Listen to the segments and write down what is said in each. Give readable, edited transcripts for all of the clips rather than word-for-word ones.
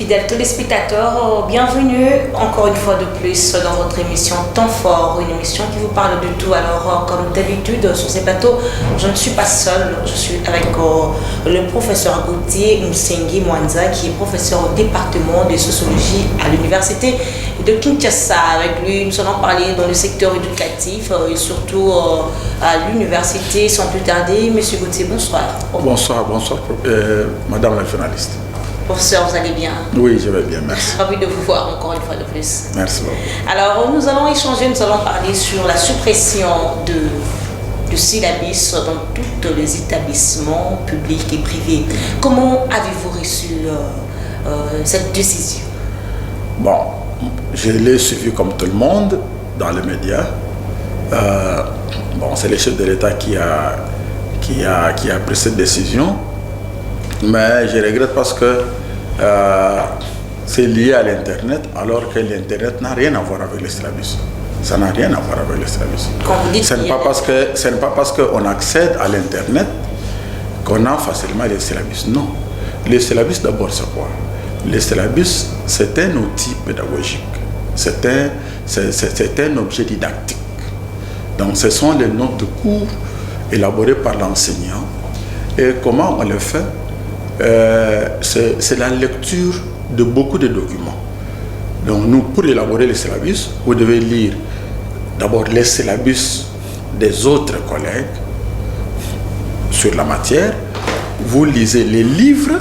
Fidèles téléspectateurs, bienvenue encore une fois de plus dans votre émission Temps Fort, une émission qui vous parle de tout. Alors, comme d'habitude, sur ces plateaux, je ne suis pas seule, je suis avec le professeur Gauthier Msengi Mwanza, qui est professeur au département de sociologie à l'université de Kinshasa. Avec lui, nous allons parler dans le secteur éducatif et surtout à l'université. Sans plus tarder, monsieur Gauthier, bonsoir. Bonsoir, madame la journaliste. Professeur, vous allez bien? Oui, je vais bien, merci. Ravi de vous voir encore une fois de plus. Merci beaucoup. Alors, nous allons échanger, nous allons parler sur la suppression de syllabus dans tous les établissements publics et privés. Comment avez-vous reçu cette décision? Bon, je l'ai suivi comme tout le monde dans les médias. Bon, c'est le chef de l'État qui a pris cette décision. Mais je regrette parce que c'est lié à l'Internet, alors que l'Internet n'a rien à voir avec le syllabus. Ça n'a rien à voir avec le syllabus. Ce n'est pas parce qu'on accède à l'Internet qu'on a facilement les syllabus. Non. Le syllabus, d'abord, c'est quoi? Le syllabus, c'est un outil pédagogique. C'est un objet didactique. Donc, ce sont les notes de cours élaborées par l'enseignant. Et comment on le fait? C'est la lecture de beaucoup de documents. Donc nous, pour élaborer les syllabus, vous devez lire d'abord les syllabus des autres collègues sur la matière, vous lisez les livres,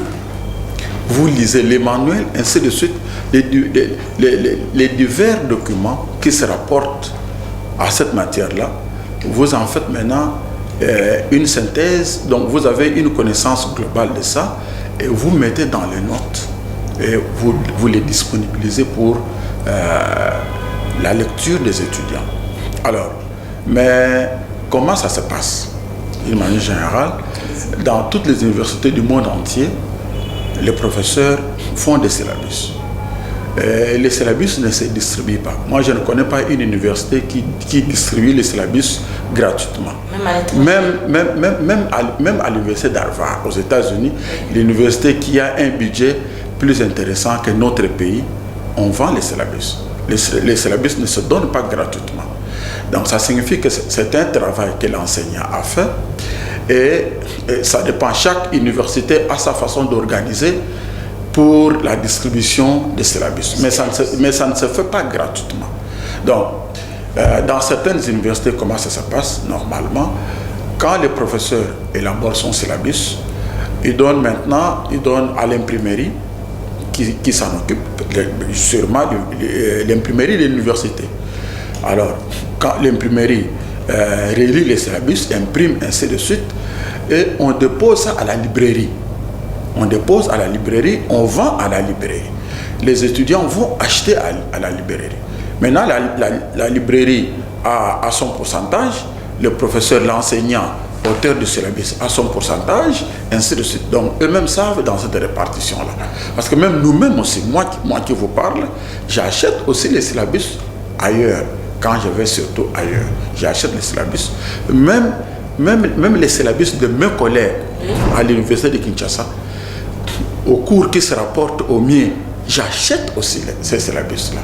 vous lisez les manuels, ainsi de suite, les divers documents qui se rapportent à cette matière-là. Vous en faites maintenant une synthèse, donc vous avez une connaissance globale de ça et vous mettez dans les notes et vous les disponibilisez pour la lecture des étudiants. Alors, mais comment ça se passe? D'une manière générale, dans toutes les universités du monde entier, les professeurs font des syllabus. Les syllabus ne se distribuent pas. Moi, je ne connais pas une université qui distribue les syllabus gratuitement. Même à l'université d'Harvard, aux États-Unis, l'université qui a un budget plus intéressant que notre pays, on vend les syllabus. Les syllabus ne se donnent pas gratuitement. Donc, ça signifie que c'est un travail que l'enseignant a fait et ça dépend. Chaque université a sa façon d'organiser pour la distribution des syllabus. Mais ça ne se fait pas gratuitement. Donc, dans certaines universités, comment ça se passe normalement? Quand le professeur élabore son syllabus, il donne à l'imprimerie qui s'en occupe, sûrement l'imprimerie de l'université. Alors, quand l'imprimerie relit les syllabus, imprime, ainsi de suite, et on dépose ça à la librairie. On dépose à la librairie, on vend à la librairie. Les étudiants vont acheter à la librairie. Maintenant, la librairie a son pourcentage, le professeur, l'enseignant, auteur du syllabus a son pourcentage, ainsi de suite. Donc, eux-mêmes savent dans cette répartition-là. Parce que même nous-mêmes aussi, moi qui vous parle, j'achète aussi les syllabus ailleurs, quand je vais surtout ailleurs. J'achète les syllabus. Même les syllabus de mes collègues à l'université de Kinshasa, au cours qui se rapportent au mien, j'achète aussi ces syllabus-là.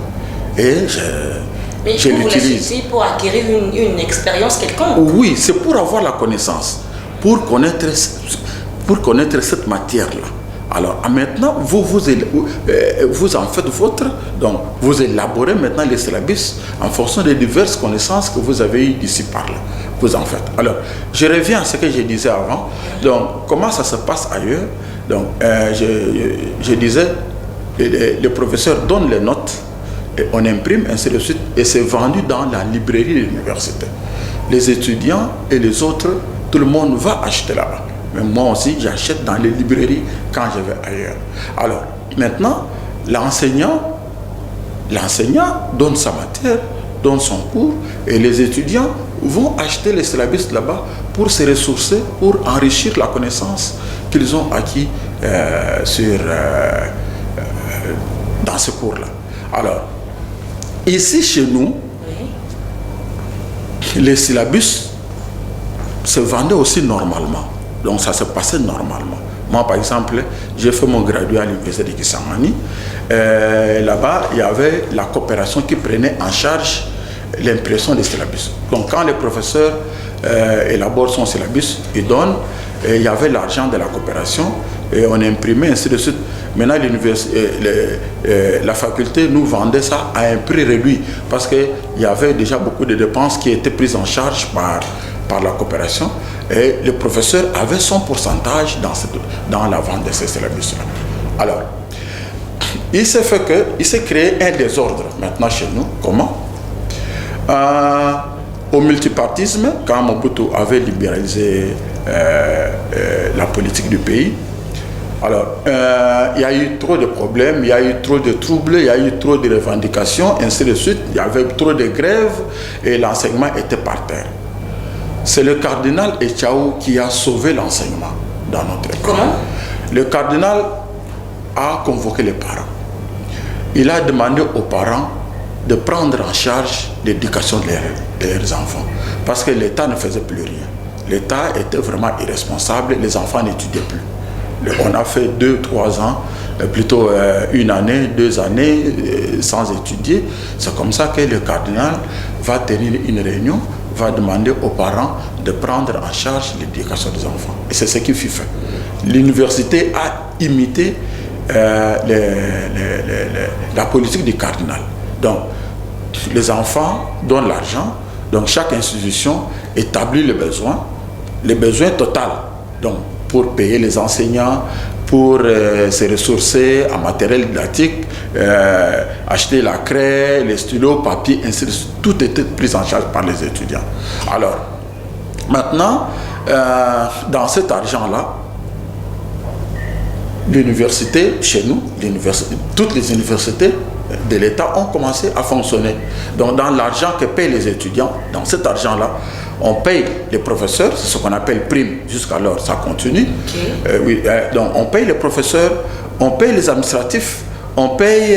Et je l'utilise. Pour acquérir une expérience quelconque? Oui, c'est pour avoir la connaissance, pour connaître cette matière-là. Alors maintenant, vous en faites votre, donc vous élaborez maintenant les syllabus en fonction des diverses connaissances que vous avez eues d'ici par là. Vous en faites. Alors, je reviens à ce que je disais avant. Donc, comment ça se passe ailleurs? Donc, je disais, le professeur donne les notes, et on imprime, ainsi de suite, et c'est vendu dans la librairie de l'université. Les étudiants et les autres, tout le monde va acheter là-bas. Mais moi aussi, j'achète dans les librairies quand je vais ailleurs. Alors, maintenant, l'enseignant donne sa matière, donne son cours, et les étudiants vont acheter les syllabus là-bas pour se ressourcer, pour enrichir la connaissance qu'ils ont acquis dans ce cours-là. Alors, ici chez nous, les syllabus se vendaient aussi normalement. Donc ça se passait normalement. Moi, par exemple, j'ai fait mon graduat à l'université de Kisangani. Là-bas, il y avait la coopération qui prenait en charge l'impression des syllabus. Donc, quand les professeurs élaborent son syllabus, ils donnent, et il y avait l'argent de la coopération, et on imprimait, ainsi de suite. Maintenant, la faculté nous vendait ça à un prix réduit, parce qu'il y avait déjà beaucoup de dépenses qui étaient prises en charge par la coopération, et le professeur avait son pourcentage dans la vente de ces syllabus-là. Alors, il s'est créé un désordre maintenant chez nous. Comment? Au multipartisme, quand Mobutu avait libéralisé la politique du pays, alors il y a eu trop de problèmes, il y a eu trop de troubles, il y a eu trop de revendications, ainsi de suite. Il y avait trop de grèves et l'enseignement était par terre. C'est le cardinal Etchaou qui a sauvé l'enseignement dans notre école. Comment? Le cardinal a convoqué les parents. Il a demandé aux parents de prendre en charge l'éducation de leurs enfants. Parce que l'État ne faisait plus rien. L'État était vraiment irresponsable, les enfants n'étudiaient plus. On a fait 2-3 ans, plutôt 1 année, 2 années sans étudier. C'est comme ça que le cardinal va tenir une réunion, va demander aux parents de prendre en charge l'éducation des enfants. Et c'est ce qui fut fait. L'université a imité la politique du cardinal. Donc, les enfants donnent l'argent, donc chaque institution établit les besoins totaux. Donc, pour payer les enseignants, pour se ressourcer en matériel didactique, acheter la craie, les stylos, papier, ainsi de suite. Tout était pris en charge par les étudiants. Alors, maintenant, dans cet argent-là, l'université, chez nous, toutes les universités de l'État ont commencé à fonctionner. Donc, dans l'argent que payent les étudiants, dans cet argent-là, on paye les professeurs, c'est ce qu'on appelle prime, jusqu'alors ça continue. Okay. Donc, on paye les professeurs, on paye les administratifs, on paye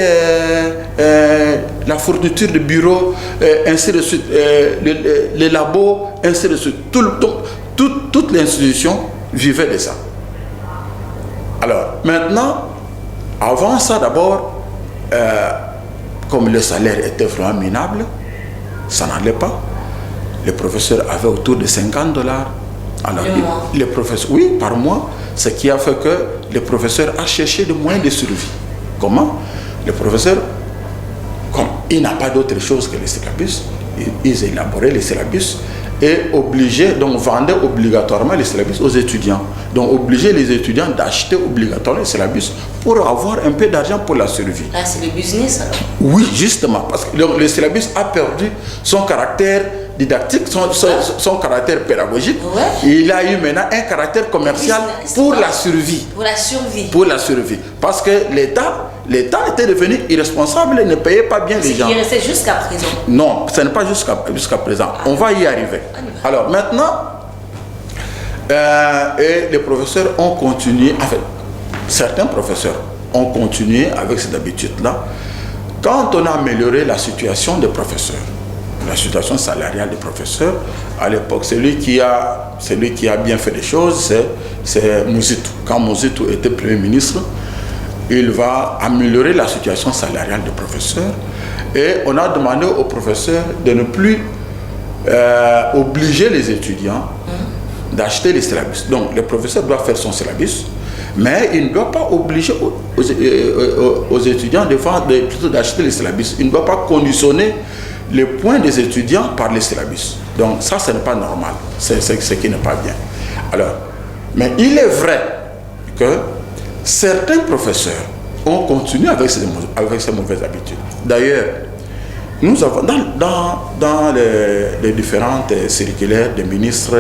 la fourniture de bureaux, ainsi de suite, les labos, ainsi de suite. Toute l'institution vivait de ça. Alors, maintenant, avant ça d'abord, comme le salaire était vraiment minable, ça n'allait pas. Les professeurs avaient autour de $50. Alors, les professeurs, oui, par mois, ce qui a fait que les professeurs ont cherché des moyens de survie. Comment? Les professeurs, comme il n'a pas d'autre chose que les syllabus, ils élaboraient les syllabus et donc vendaient obligatoirement les syllabus aux étudiants. Donc obligeaient les étudiants d'acheter obligatoirement les syllabus pour avoir un peu d'argent pour la survie. Ah, c'est le business alors? Oui, justement, parce que le syllabus a perdu son caractère didactique, son caractère pédagogique. Ouais. Il a eu maintenant un caractère commercial pour la survie. Pour la survie. Pour la survie. Parce que l'État était devenu irresponsable et ne payait pas bien les gens. Ce qui restait jusqu'à présent. Non, ce n'est pas jusqu'à présent. On va y arriver. Alors maintenant, et les professeurs ont continué, en fait, certains professeurs ont continué avec cette habitude-là. Quand on a amélioré la situation des professeurs, la situation salariale des professeurs, à l'époque, celui qui a bien fait les choses, c'est Mozitu. Quand Mozitu était Premier ministre, il va améliorer la situation salariale des professeurs et on a demandé aux professeurs de ne plus obliger les étudiants d'acheter les syllabus. Donc, le professeur doit faire son syllabus, mais il ne doit pas obliger aux étudiants plutôt d'acheter les syllabus. Il ne doit pas conditionner les points des étudiants par les syllabus. Donc ça, ce n'est pas normal. C'est ce qui n'est pas bien. Alors, mais il est vrai que certains professeurs ont continué avec ces mauvaises habitudes. D'ailleurs, nous avons dans les différentes circulaires des ministres,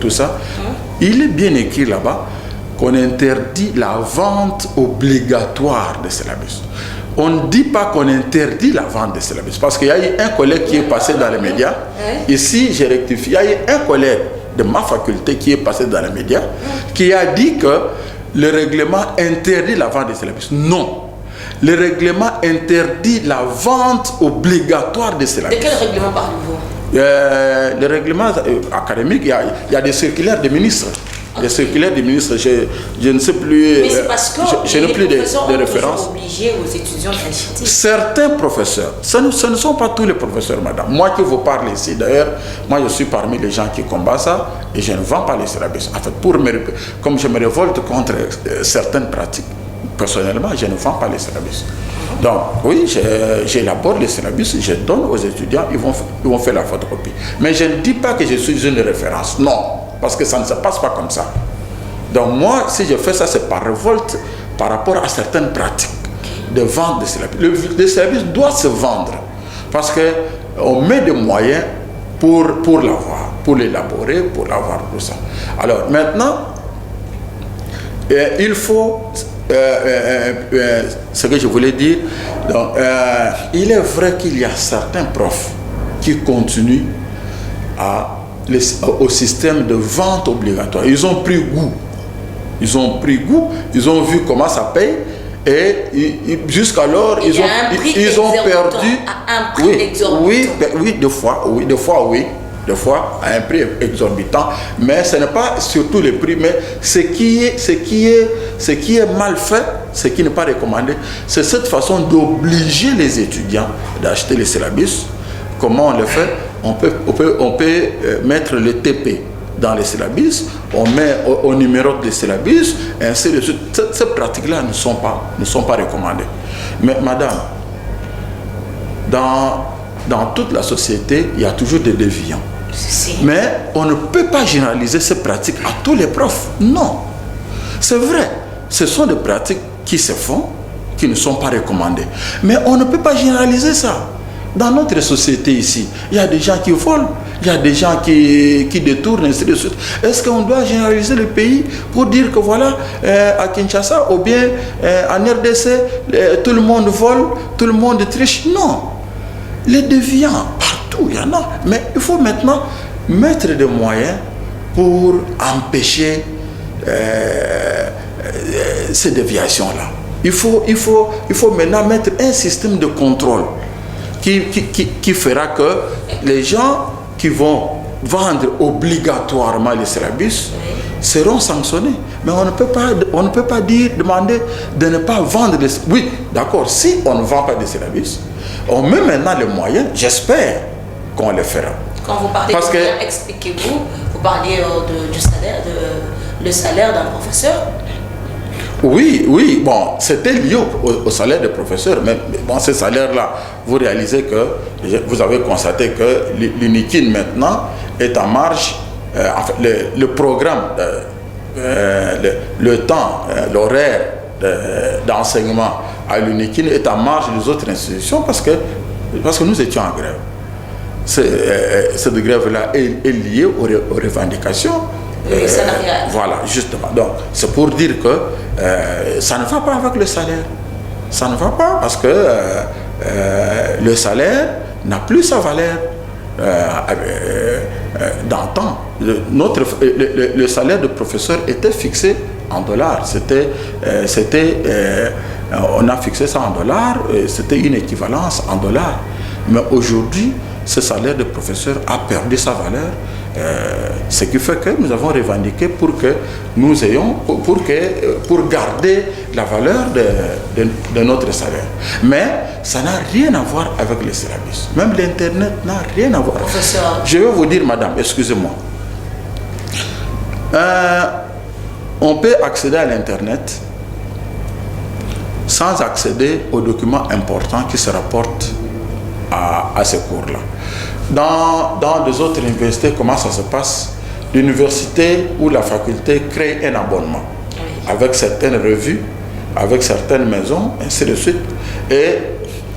tout ça, il est bien écrit là-bas qu'on interdit la vente obligatoire des syllabus. On ne dit pas qu'on interdit la vente des syllabus, parce qu'il y a eu un collègue qui est passé dans les médias. Ici, j'ai rectifié, il y a eu un collègue de ma faculté qui est passé dans les médias, qui a dit que le règlement interdit la vente des syllabus. Non. Le règlement interdit la vente obligatoire des syllabus. De quel règlement parlez-vous? Le règlement académique, il y a des circulaires des ministres. Les circulaires du ministre, je ne sais plus. Mais c'est parce que je n'ai plus de références. Sont obligés aux étudiants d'initiative. Certains professeurs, ce ne sont pas tous les professeurs, madame. Moi qui vous parle ici, d'ailleurs, moi je suis parmi les gens qui combattent ça et je ne vends pas les syllabus. En fait, comme je me révolte contre certaines pratiques, personnellement, je ne vends pas les syllabus. Donc, oui, j'élabore les syllabus, je donne aux étudiants, ils vont faire la photocopie. Mais je ne dis pas que je suis une référence, non. Parce que ça ne se passe pas comme ça. Donc moi, si je fais ça, c'est par révolte par rapport à certaines pratiques de vente de syllabus. Le syllabus doit se vendre parce qu'on met des moyens pour l'avoir, pour l'élaborer, pour l'avoir, tout ça. Alors maintenant, il faut, ce que je voulais dire, donc, il est vrai qu'il y a certains profs qui continuent au système de vente obligatoire. Ils ont pris goût. Ils ont vu comment ça paye et jusqu'alors ils ont perdu à un prix exorbitant. Oui, deux fois à un prix exorbitant, mais ce n'est pas surtout le prix, mais ce qui est mal fait, ce qui n'est pas recommandé, c'est cette façon d'obliger les étudiants d'acheter les syllabus. Comment on le fait? On peut mettre le TP dans les syllabus, on numérote les syllabus, et ainsi de suite. Ces pratiques-là ne sont pas recommandées. Mais madame, dans toute la société, il y a toujours des déviants. Mais on ne peut pas généraliser ces pratiques à tous les profs. Non. C'est vrai, ce sont des pratiques qui se font, qui ne sont pas recommandées. Mais on ne peut pas généraliser ça. Dans notre société ici, il y a des gens qui volent, il y a des gens qui détournent, ainsi de suite. Est-ce qu'on doit généraliser le pays pour dire que voilà, à Kinshasa ou bien en RDC, tout le monde vole, tout le monde triche? Non. Les déviants, partout, il y en a. Mais il faut maintenant mettre des moyens pour empêcher ces déviations-là. Il faut maintenant mettre un système de contrôle qui fera que les gens qui vont vendre obligatoirement les syllabus seront sanctionnés. Mais on ne peut pas demander de ne pas vendre les syllabus. Oui, d'accord, si on ne vend pas des syllabus, on met maintenant les moyens, j'espère qu'on le fera. Quand vous parlez de moyens, expliquez-vous, vous parliez du salaire, le salaire d'un professeur. Oui, bon, c'était lié au salaire des professeurs, mais bon, ce salaire-là, vous réalisez que, vous avez constaté que l'UNIKIN maintenant est en marge, le programme, le temps, l'horaire d'enseignement à l'UNIKIN est en marge des autres institutions parce que nous étions en grève. Cette grève-là est liée aux revendications. Voilà, justement. Donc, c'est pour dire que ça ne va pas avec le salaire. Ça ne va pas parce que le salaire n'a plus sa valeur d'antan. Le salaire de professeur était fixé en dollars. On a fixé ça en dollars, c'était une équivalence en dollars. Mais aujourd'hui, ce salaire de professeur a perdu sa valeur. Ce qui fait que nous avons revendiqué pour garder la valeur de notre salaire. Mais ça n'a rien à voir avec les syllabus. Même l'Internet n'a rien à voir. Professeur. Je vais vous dire, madame, excusez-moi. On peut accéder à l'Internet sans accéder aux documents importants qui se rapportent à ces cours-là. Dans des autres universités, comment ça se passe? L'université ou la faculté crée un abonnement avec certaines revues, avec certaines maisons, ainsi de suite. Et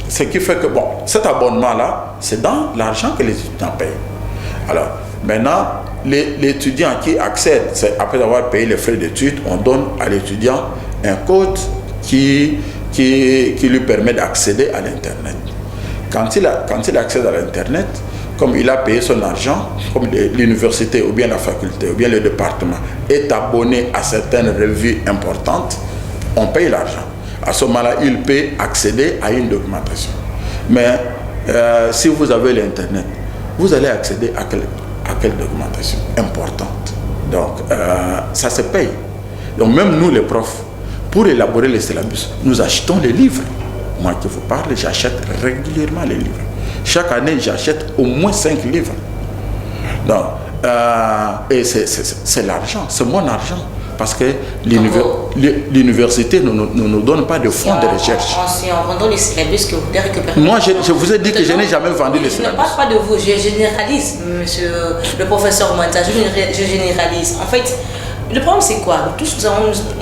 ce qui fait que, bon, cet abonnement-là, c'est dans l'argent que les étudiants payent. Alors, maintenant, l'étudiant qui accède, après avoir payé les frais d'études, on donne à l'étudiant un code qui lui permet d'accéder à l'Internet. Quand il accède à l'Internet, comme il a payé son argent, comme l'université ou bien la faculté ou bien le département est abonné à certaines revues importantes, on paye l'argent. À ce moment-là, il peut accéder à une documentation. Mais si vous avez l'Internet, vous allez accéder à quelle documentation importante? Donc, ça se paye. Donc, même nous, les profs, pour élaborer les syllabus, nous achetons les livres. Moi qui vous parle, j'achète régulièrement les livres. Chaque année, j'achète au moins 5 livres. Donc, et c'est l'argent, c'est mon argent. Parce que l'université ne nous donne pas de fonds de recherche. En vendant les syllabus que vous voulez récupérer. Moi, je vous ai dit que je n'ai jamais vendu les syllabus. Je ne parle pas de vous, je généralise, monsieur le professeur Mwanza, je généralise. En fait, le problème c'est quoi?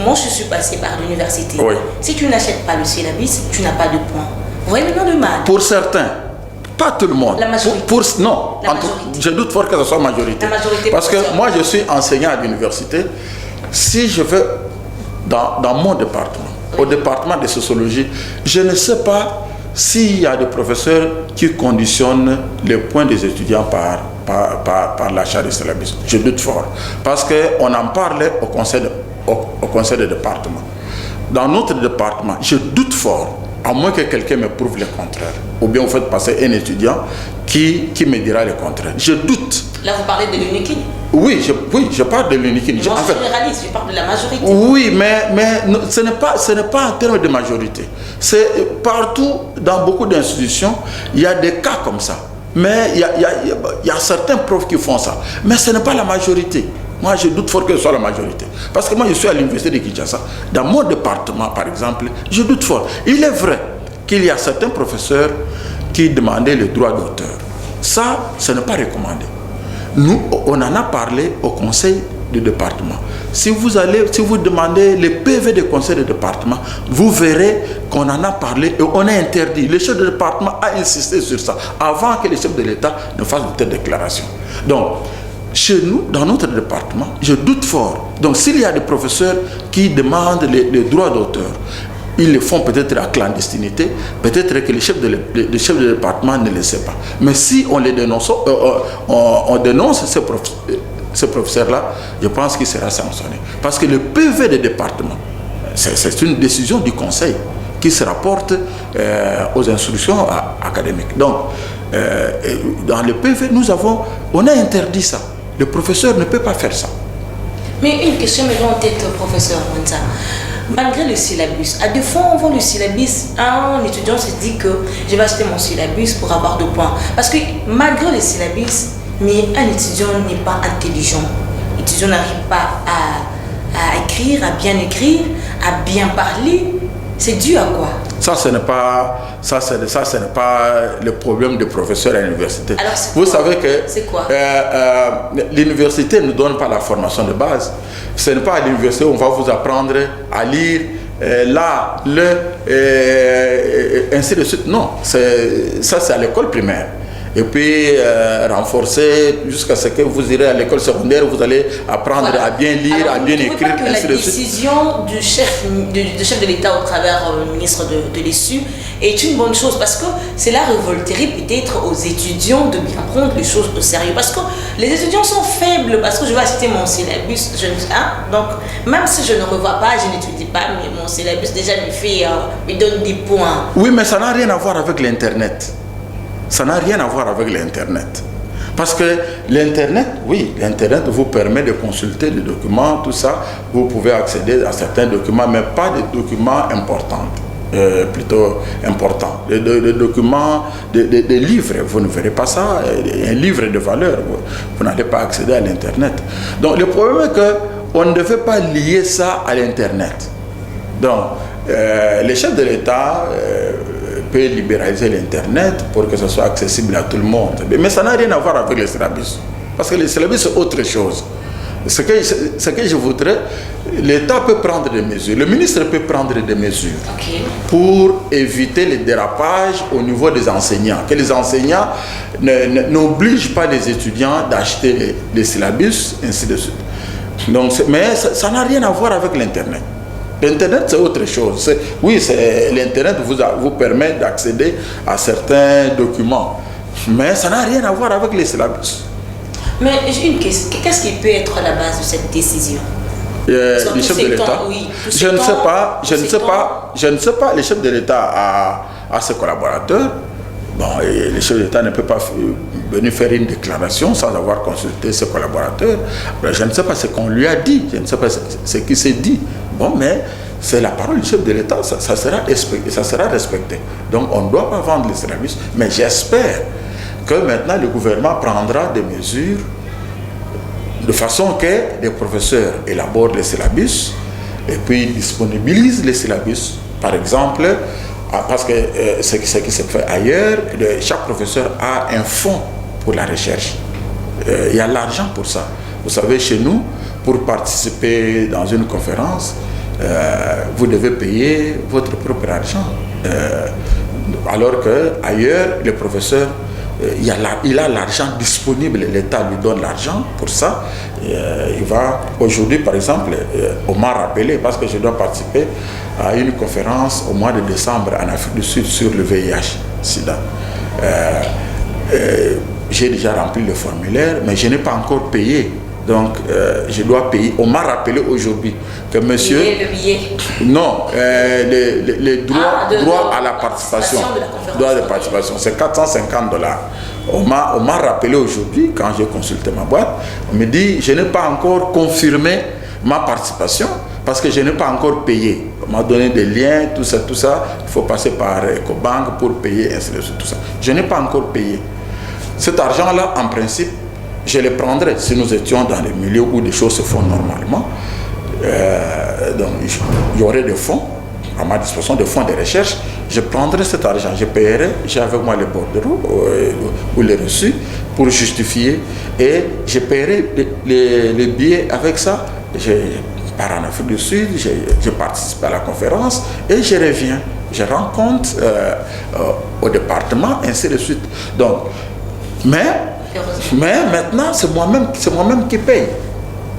Moi, je suis passé par l'université. Oui. Si tu n'achètes pas le syllabus, tu n'as pas de points. Vous voyez maintenant le mal. Pour certains. Pas tout le monde. La majorité. Non, je doute fort que ce soit majorité. La majorité. Parce que moi, je suis enseignant à l'université. Si je vais dans mon département, au département de sociologie, je ne sais pas s'il y a des professeurs qui conditionnent les points des étudiants par l'achat des syllabus. Je doute fort. Parce qu'on en parlait au conseil de département. Dans notre département, je doute fort, à moins que quelqu'un me prouve le contraire. Ou bien vous faites passer un étudiant qui me dira le contraire. Je doute. Là, vous parlez de l'UNIKIN? Oui, je parle de l'UNIKIN. Moi, je généralise, je parle de la majorité. Oui, mais ce n'est pas en termes de majorité. C'est partout, dans beaucoup d'institutions, il y a des cas comme ça. Mais il y a certains profs qui font ça. Mais ce n'est pas la majorité. Moi, je doute fort que ce soit la majorité. Parce que moi, je suis à l'université de Kinshasa. Dans mon département, par exemple, je doute fort. Il est vrai qu'il y a certains professeurs qui demandaient le droit d'auteur. Ça, ce n'est pas recommandé. Nous, on en a parlé au conseil du département. Si vous demandez les PV des conseils de département, vous verrez qu'on en a parlé et on a interdit. Le chef de département a insisté sur ça avant que le chef de l'État ne fasse de telles déclarations. Donc, chez nous, dans notre département, je doute fort. Donc, s'il y a des professeurs qui demandent les droits d'auteur, ils le font peut-être à clandestinité, peut-être que le chef de département ne le sait pas. Mais si on les dénonce, on dénonce ces professeurs-là, je pense qu'il sera sanctionné. Parce que le PV des départements, c'est une décision du conseil qui se rapporte aux instructions académiques. Donc, dans le PV, on a interdit ça. Le professeur ne peut pas faire ça. Mais une question me vient en tête, professeur Mwanza. Malgré le syllabus, à deux fois on vend le syllabus, un étudiant se dit que je vais acheter mon syllabus pour avoir 2 points. Parce que malgré le syllabus, mais un étudiant n'est pas intelligent. L'étudiant n'arrive pas à écrire, à bien parler. C'est dû à quoi? Ça, ce n'est pas le problème des professeurs à l'université. Alors, vous savez que c'est quoi? L'université ne donne pas la formation de base. Ce n'est pas à l'université où on va vous apprendre à lire là, ainsi de suite. Non, ça c'est à l'école primaire. Et puis renforcer jusqu'à ce que vous irez à l'école secondaire, vous allez apprendre à bien lire, à bien écrire. Que la décision du chef de l'État au travers du ministre de l'ESU est une bonne chose, parce que cela révolterait peut-être aux étudiants de bien prendre les choses au sérieux. Parce que les étudiants sont faibles, parce que je vais acheter mon syllabus. Donc, même si je ne revois pas, je n'étudie pas, mais mon syllabus déjà me donne des points. Oui, mais ça n'a rien à voir avec l'Internet. Ça n'a rien à voir avec l'Internet. Parce que l'Internet, oui, l'Internet vous permet de consulter des documents, tout ça. Vous pouvez accéder à certains documents, mais pas des documents importants. Plutôt importants. Des documents, des livres, vous ne verrez pas ça. Un livre de valeur, vous n'allez pas accéder à l'Internet. Donc le problème est qu'on ne devait pas lier ça à l'Internet. Donc, les chefs de l'État peut libéraliser l'Internet pour que ce soit accessible à tout le monde. Mais ça n'a rien à voir avec les syllabus. Parce que les syllabus, c'est autre chose. Ce que je voudrais, l'État peut prendre des mesures, le ministre peut prendre des mesures pour éviter les dérapages au niveau des enseignants. Que les enseignants n'obligent pas les étudiants d'acheter les syllabus, ainsi de suite. Donc, mais ça n'a rien à voir avec l'Internet. L'Internet, c'est autre chose. Oui, l'Internet vous permet d'accéder à certains documents. Mais ça n'a rien à voir avec les syllabus. Mais j'ai une question. Qu'est-ce qui peut être à la base de cette décision? Les chefs de l'État, je ne sais pas. Les chefs de l'État a ses collaborateurs. Bon, et le chef d'État ne peut pas venir faire une déclaration sans avoir consulté ses collaborateurs. Alors, je ne sais pas ce qu'on lui a dit, je ne sais pas ce qui s'est dit. Bon, mais c'est la parole du chef de l'État, ça sera respecté. Donc, on ne doit pas vendre les syllabus, mais j'espère que maintenant le gouvernement prendra des mesures de façon que les professeurs élaborent les syllabus et puis disponibilisent les syllabus. Par exemple, parce que ce qui se fait ailleurs, chaque professeur a un fonds pour la recherche. Il y a l'argent pour ça. Vous savez, chez nous, pour participer dans une conférence, vous devez payer votre propre argent. Alors qu'ailleurs, le professeur, il a l'argent disponible, l'État lui donne l'argent pour ça. Il va, aujourd'hui par exemple, on m'a rappelé, parce que je dois participer à une conférence au mois de décembre en Afrique du Sud sur le VIH-Sida. J'ai déjà rempli le formulaire, mais je n'ai pas encore payé. Donc, je dois payer. On m'a rappelé aujourd'hui que monsieur... Le billet. Non, les droits à la participation. Droits de participation, c'est $450. On m'a rappelé aujourd'hui, quand j'ai consulté ma boîte, on me dit, je n'ai pas encore confirmé ma participation parce que je n'ai pas encore payé. On m'a donné des liens, tout ça. Il faut passer par EcoBank pour payer, ainsi de suite, tout ça. Je n'ai pas encore payé. Cet argent-là, en principe, je le prendrais si nous étions dans les milieux où des choses se font normalement. Donc, il y aurait des fonds à ma disposition, des fonds de recherche. Je prendrais cet argent, je paierais, j'ai avec moi les bordereaux ou les reçus pour justifier et je paierais les billets avec ça. Je pars en Afrique du Sud, je participe à la conférence et je reviens. Je rends compte au département, ainsi de suite. Donc, mais maintenant, c'est moi-même qui paye.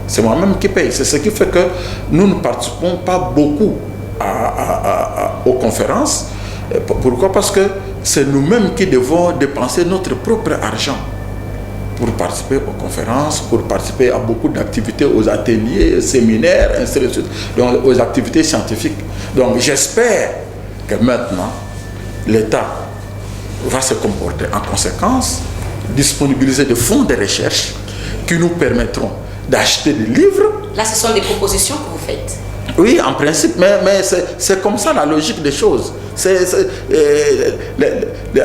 C'est moi-même qui paye. C'est ce qui fait que nous ne participons pas beaucoup aux conférences. Pourquoi? Parce que c'est nous-mêmes qui devons dépenser notre propre argent pour participer aux conférences, pour participer à beaucoup d'activités, aux ateliers, séminaires, ainsi de suite, donc aux activités scientifiques. Donc j'espère que maintenant, l'État va se comporter en conséquence, disponibiliser des fonds de recherche qui nous permettront d'acheter des livres. Là, ce sont des propositions que vous faites. Oui, en principe, mais c'est comme ça la logique des choses.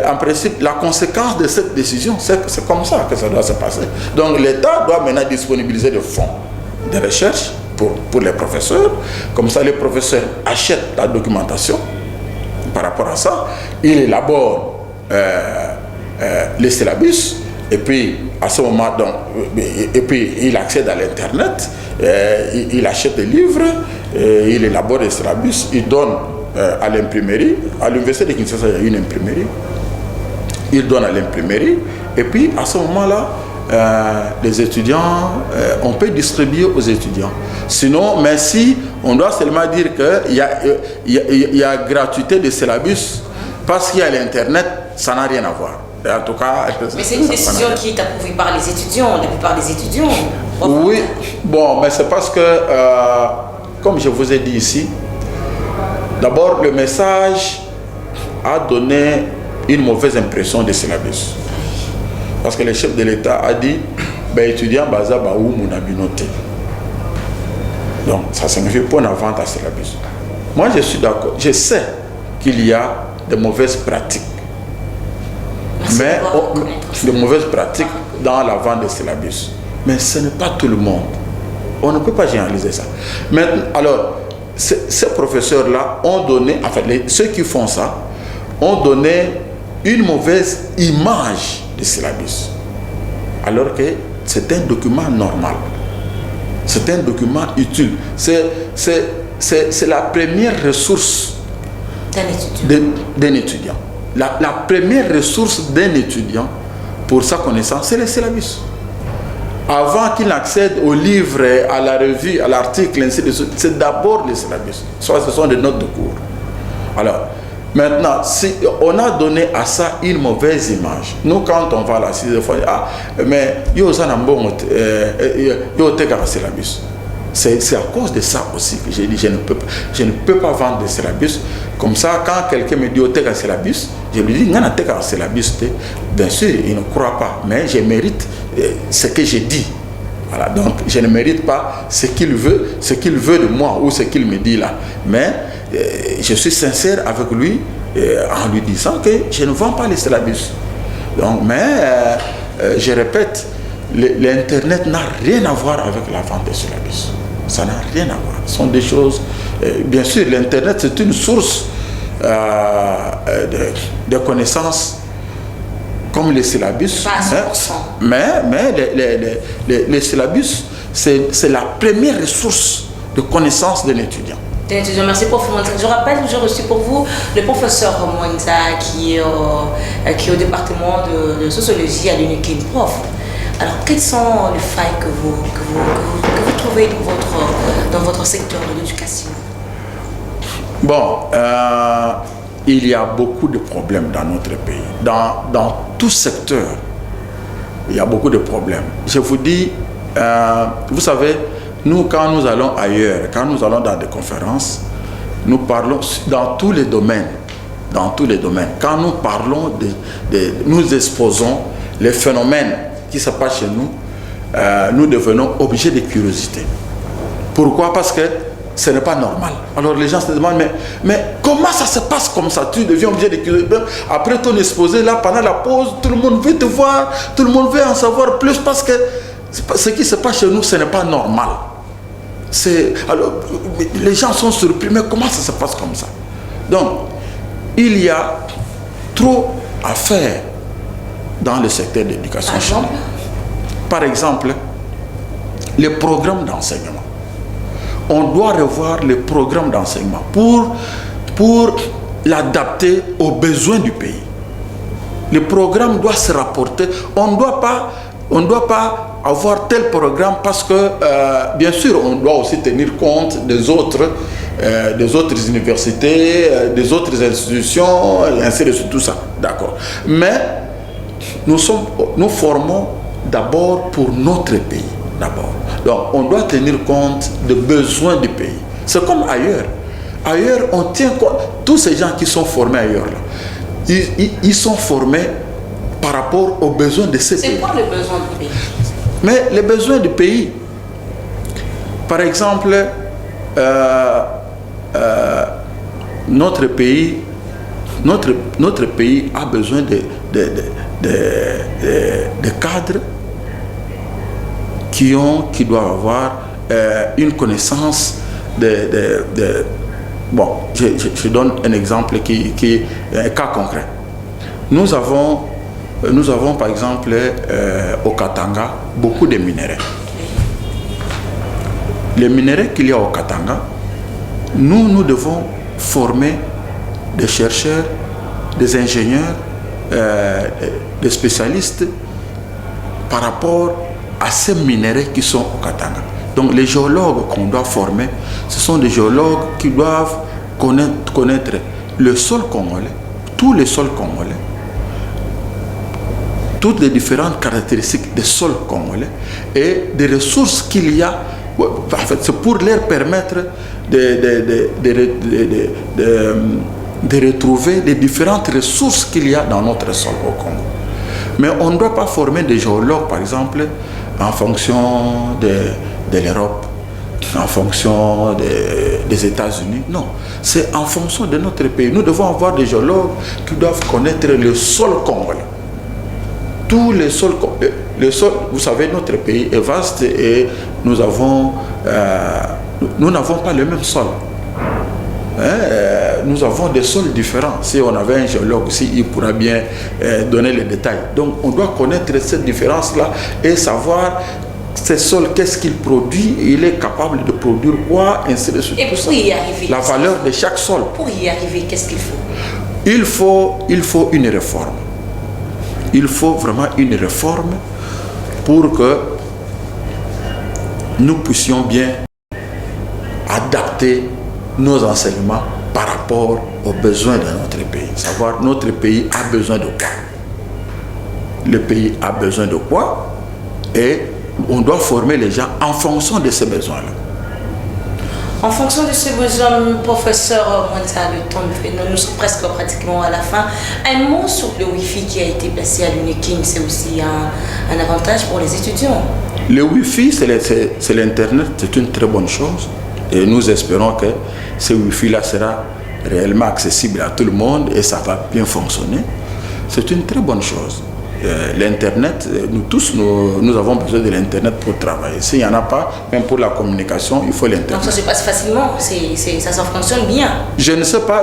En principe, la conséquence de cette décision, c'est comme ça que ça doit se passer. Donc l'État doit maintenant disponibiliser des fonds de recherche pour les professeurs. Comme ça, les professeurs achètent la documentation par rapport à ça. Ils élaborent les syllabus. Et puis, à ce moment, donc, et puis il accède à l'Internet, il achète des livres, il élabore des syllabus, il donne à l'imprimerie. À l'université de Kinshasa, il y a une imprimerie. Il donne à l'imprimerie, et puis à ce moment-là, les étudiants, on peut distribuer aux étudiants. Sinon, mais si on doit seulement dire qu'il y a gratuité de syllabus, parce qu'il y a l'Internet, ça n'a rien à voir. En tout cas, mais c'est une décision qui est approuvée par les étudiants, la plupart des étudiants. Oui, bon, mais c'est parce que, comme je vous ai dit ici, d'abord le message a donné une mauvaise impression des syllabus. Parce que le chef de l'État a dit, ben, étudiant baza ba ou munabinote. Donc ça signifie pour la vente à syllabus. Moi je suis d'accord, je sais qu'il y a de mauvaises pratiques. Mais de mauvaises pratiques dans la vente des syllabus. Mais ce n'est pas tout le monde. On ne peut pas généraliser ça. Maintenant, alors, ces professeurs-là ont donné, enfin, ceux qui font ça, ont donné une mauvaise image des syllabus. Alors que c'est un document normal. C'est un document utile. C'est la première ressource d'un étudiant. La première ressource d'un étudiant pour sa connaissance, c'est les syllabus. Avant qu'il accède au livre, à la revue, à l'article, ainsi de suite, c'est d'abord les syllabus. Soit ce sont des notes de cours. Alors, maintenant, si on a donné à ça une mauvaise image. Nous, quand on va là, si des fois, mais yo ça n'a bon, yo te syllabus. C'est à cause de ça aussi que j'ai dit je ne peux pas vendre des syllabus. Comme ça, quand quelqu'un me dit oh, t'es un syllabus, je lui dis non, t'es un syllabus. Bien sûr, il ne croit pas, mais je mérite ce que j'ai dit. Voilà, donc je ne mérite pas ce qu'il veut de moi ou ce qu'il me dit là. Mais je suis sincère avec lui en lui disant que je ne vends pas les syllabus. Donc, mais je répète, l'Internet n'a rien à voir avec la vente des syllabus. Ça n'a rien à voir. Ce sont des choses... bien sûr, l'Internet, c'est une source de connaissances comme les syllabus. Pas à 100%. Mais les syllabus, c'est la première ressource de connaissances d'un étudiant. Merci prof Mwenza. Je rappelle, j'ai reçu pour vous le professeur Mwenza qui est au département de sociologie à l'UNIKIN Prof. Alors, quelles sont les failles que vous trouvez dans votre secteur de l'éducation? Bon, il y a beaucoup de problèmes dans notre pays. Dans tout secteur, il y a beaucoup de problèmes. Je vous dis, vous savez, nous, quand nous allons ailleurs, quand nous allons dans des conférences, nous parlons dans tous les domaines. Dans tous les domaines. Quand nous parlons, nous exposons les phénomènes qui se passent chez nous, nous devenons objets de curiosité. Pourquoi? Parce que ce n'est pas normal. Alors les gens se demandent, mais comment ça se passe comme ça? Tu deviens objet de curiosité. Après ton exposé, là, pendant la pause, tout le monde veut te voir, tout le monde veut en savoir plus parce que ce qui se passe chez nous, ce n'est pas normal. Alors, les gens sont surpris, mais comment ça se passe comme ça? Donc, il y a trop à faire dans le secteur de l'éducation. Par exemple, les programmes d'enseignement. On doit revoir les programmes d'enseignement pour l'adapter aux besoins du pays. Le programme doit se rapporter. On ne doit pas avoir tel programme parce que, bien sûr, on doit aussi tenir compte des autres universités, des autres institutions, et ainsi de suite, tout ça. D'accord. Mais nous formons d'abord pour notre pays. D'abord. Donc, on doit tenir compte des besoins du pays. C'est comme ailleurs. Ailleurs, on tient compte. Tous ces gens qui sont formés ailleurs, là, ils sont formés par rapport aux besoins de ces pays. C'est quoi les besoins du pays? Mais les besoins du pays, par exemple, notre pays a besoin de cadres qui doivent avoir une connaissance bon, je donne un exemple qui est un cas concret. Nous avons par exemple au Katanga beaucoup de minéraux. Les minéraux qu'il y a au Katanga, nous devons former des chercheurs, des ingénieurs, des spécialistes par rapport à ces minéraux qui sont au Katanga. Donc les géologues qu'on doit former, ce sont des géologues qui doivent connaître le sol congolais, tous les sols congolais, toutes les différentes caractéristiques des sols congolais et des ressources qu'il y a. En fait, c'est pour leur permettre de retrouver les différentes ressources qu'il y a dans notre sol au Congo. Mais on ne doit pas former des géologues, par exemple, en fonction de l'Europe, en fonction des États-Unis. Non, c'est en fonction de notre pays. Nous devons avoir des géologues qui doivent connaître le sol congolais. Tous les sols, vous savez, notre pays est vaste et nous n'avons pas le même sol. Nous avons des sols différents. Si on avait un géologue ici, il pourra bien donner les détails. Donc on doit connaître cette différence-là et savoir ces sols, qu'est-ce qu'il produit, il est capable de produire quoi, ainsi de suite. Et pour y arriver, la valeur de chaque sol. Pour y arriver, qu'est-ce qu'il faut? Il faut une réforme. Il faut vraiment une réforme pour que nous puissions bien adapter nos enseignements par rapport aux besoins de notre pays. Savoir notre pays a besoin de quoi. Le pays a besoin de quoi et on doit former les gens en fonction de ces besoins-là. En fonction de ce besoin, professeur Mwanza, le temps nous sommes presque pratiquement à la fin. Un mot sur le Wi-Fi qui a été placé à l'UNIKIN, c'est aussi un avantage pour les étudiants. Le Wi-Fi, c'est l'Internet, c'est une très bonne chose. Et nous espérons que ce Wi-Fi-là sera réellement accessible à tout le monde et ça va bien fonctionner. C'est une très bonne chose. L'Internet, nous tous, nous avons besoin de l'Internet pour travailler. S'il n'y en a pas, même pour la communication, il faut l'Internet. Donc ça se passe facilement, ça fonctionne bien. Je ne sais pas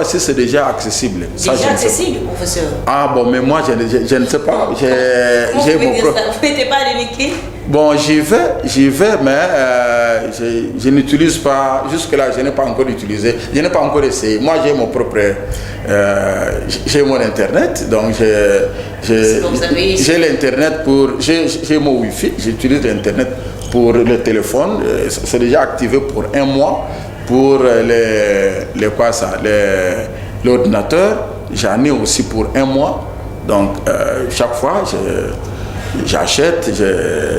si c'est déjà accessible. Déjà accessible, professeur. Ah bon, mais moi, je ne sais pas. Comment vous pouvez dire ça? Vous n'êtes pas à l'UNIKIN? Bon, j'y vais, mais je n'utilise pas, jusque-là, je n'ai pas encore utilisé, je n'ai pas encore essayé. Moi, j'ai mon propre, j'ai mon Internet, donc j'ai l'Internet j'ai mon Wi-Fi, j'utilise l'Internet pour le téléphone, c'est déjà activé pour 1 mois, pour l'ordinateur, j'en ai aussi pour 1 mois, donc chaque fois, j'achète,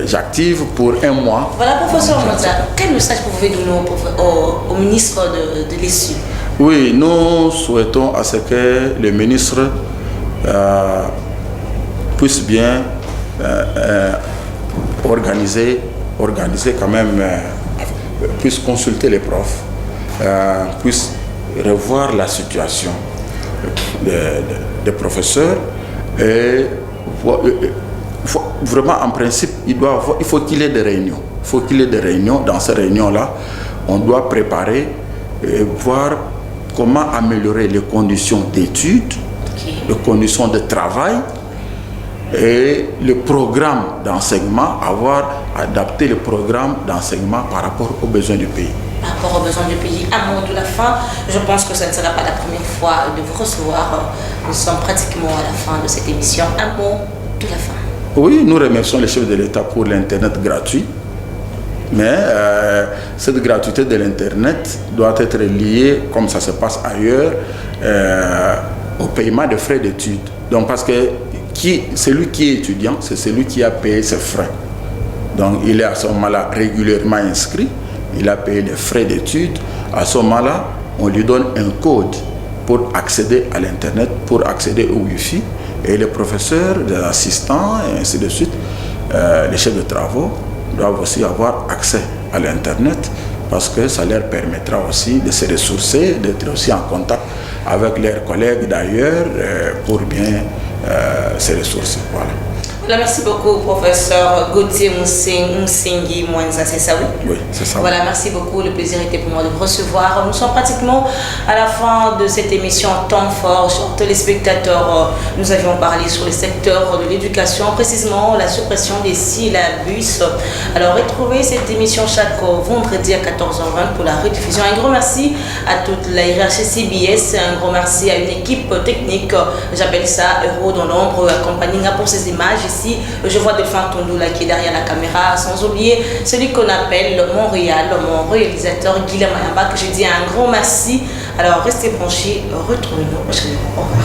j'active pour 1 mois. Voilà, professeur Mwanza, quel message pouvez vous donner au ministre de l'ISU? Oui, nous souhaitons à ce que le ministre puisse bien organiser quand même, puisse consulter les profs, puisse revoir la situation des professeurs et vraiment, en principe, il faut qu'il y ait des réunions. Il faut qu'il y ait des réunions. Dans ces réunions-là, on doit préparer et voir comment améliorer les conditions d'études, les conditions de travail et le programme d'enseignement, adapté le programme d'enseignement par rapport aux besoins du pays. Par rapport aux besoins du pays, un mot de la fin. Je pense que ce ne sera pas la première fois de vous recevoir. Nous sommes pratiquement à la fin de cette émission. Un mot de la fin. Oui, nous remercions les chefs de l'État pour l'Internet gratuit. Mais cette gratuité de l'Internet doit être liée, comme ça se passe ailleurs, au paiement de frais d'études. Donc parce que celui qui est étudiant, c'est celui qui a payé ses frais. Donc il est à ce moment-là régulièrement inscrit, il a payé les frais d'études. À ce moment-là, on lui donne un code pour accéder à l'Internet, pour accéder au Wi-Fi. Et les professeurs, les assistants, et ainsi de suite, les chefs de travaux doivent aussi avoir accès à l'Internet parce que ça leur permettra aussi de se ressourcer, d'être aussi en contact avec leurs collègues d'ailleurs pour bien se ressourcer. Voilà. Voilà, merci beaucoup, professeur Gauthier Msingi Mwanza, c'est ça, oui? Oui, c'est ça. Voilà, merci beaucoup. Le plaisir était pour moi de vous recevoir. Nous sommes pratiquement à la fin de cette émission Temps fort. Chers téléspectateurs, nous avions parlé sur le secteur de l'éducation, précisément la suppression des syllabus. Alors, retrouvez cette émission chaque vendredi à 14h20 pour la rediffusion. Un gros merci à toute la hiérarchie CBS. Un gros merci à une équipe technique. J'appelle ça Héros dans l'ombre, accompagné pour ces images. Ici, je vois Delphin Tondoula qui est derrière la caméra, sans oublier celui qu'on appelle Montréal, mon réalisateur Guillaume Mayamba, que je dis un grand merci. Alors restez branchés, retrouvez-nous prochainement. Au revoir.